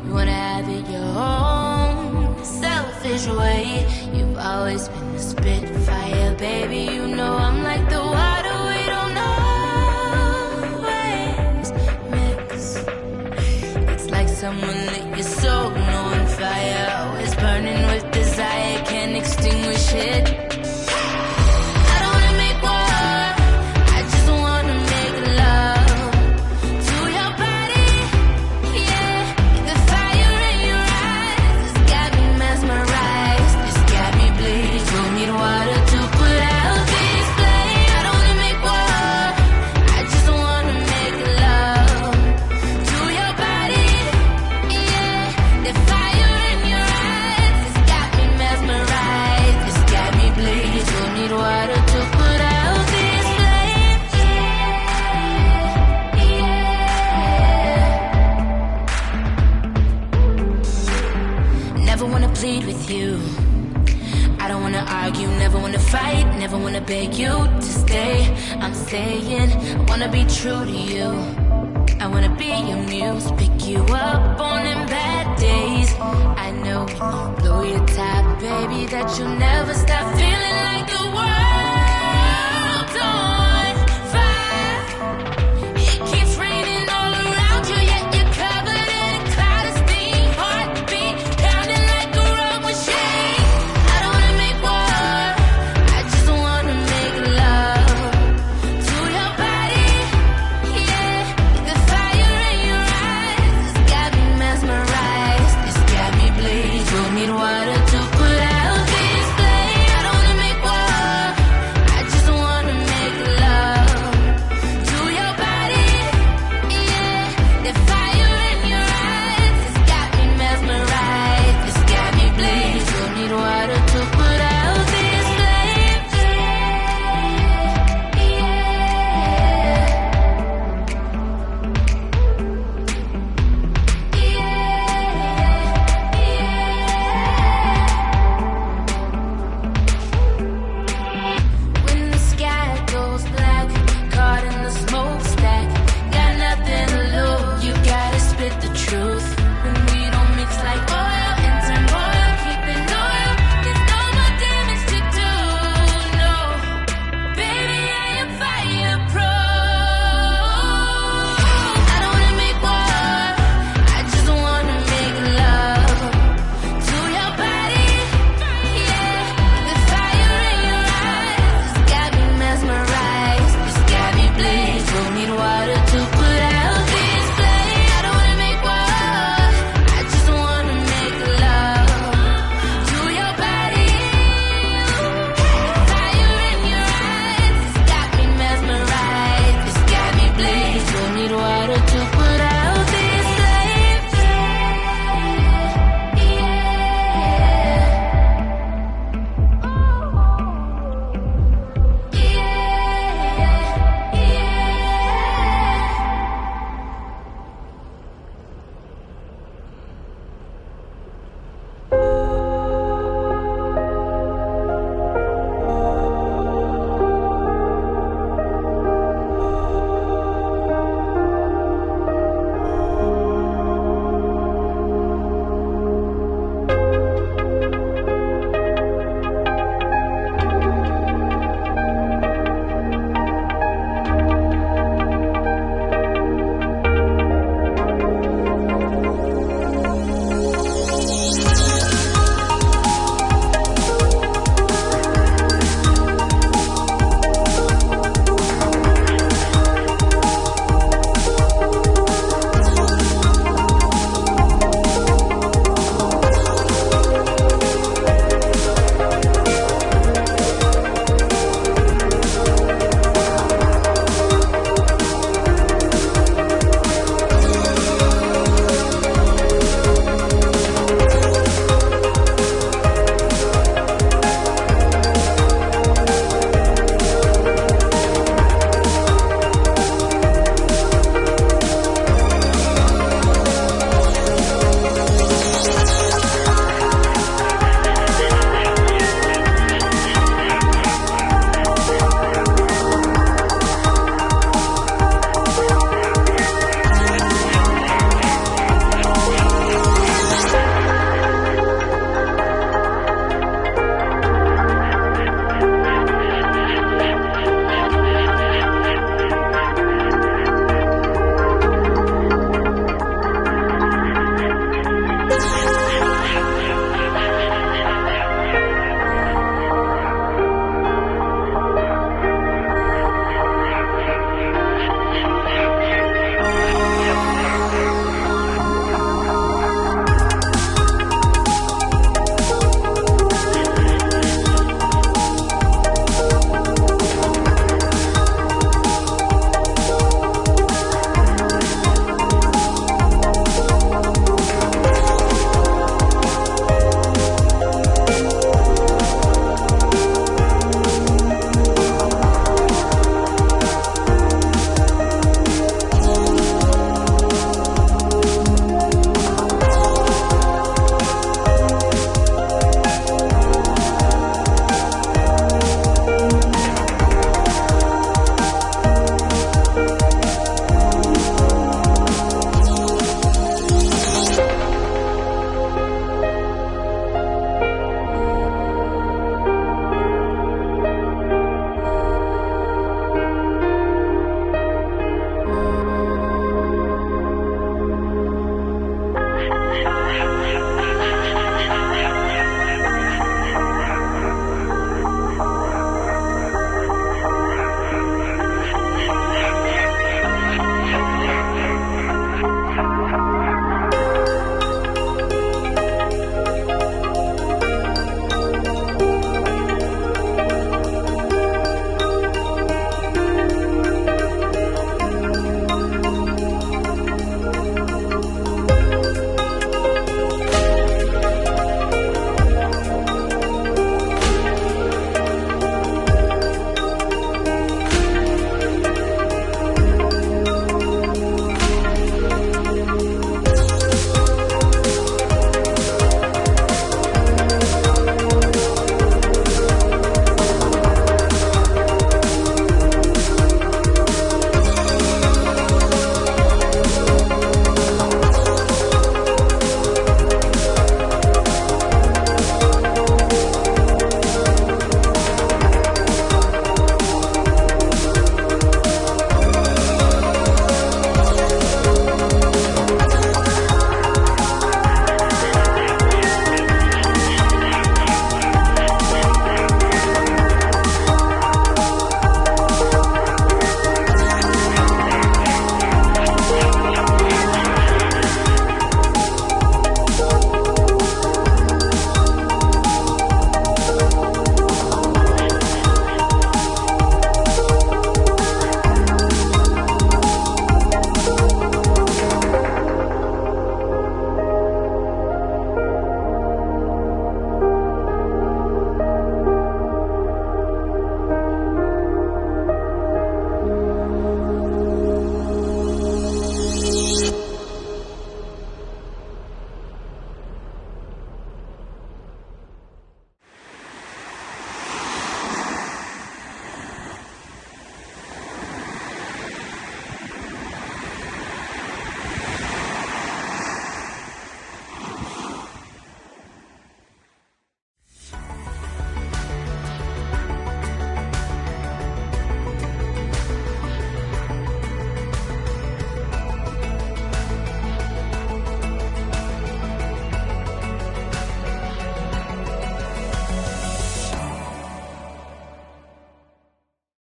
You wanna have it your own selfish way. You've always been the spitfire, baby. You know I'm like the water, we don't always mix. It's like someone lit your soul on fire, always burning with desire, can't extinguish it. Never wanna beg you to stay. I'm saying I wanna be true to you. I wanna be your muse, pick you up on them bad days. I know when you blow your top, baby, that you'll never stop feeling like the world's on fire. It keeps raining all around you, yet you're covered in a cloud of steam. Heartbeat pounding like a rock machine. I don't wanna make war, need water to put out this flame. Bye.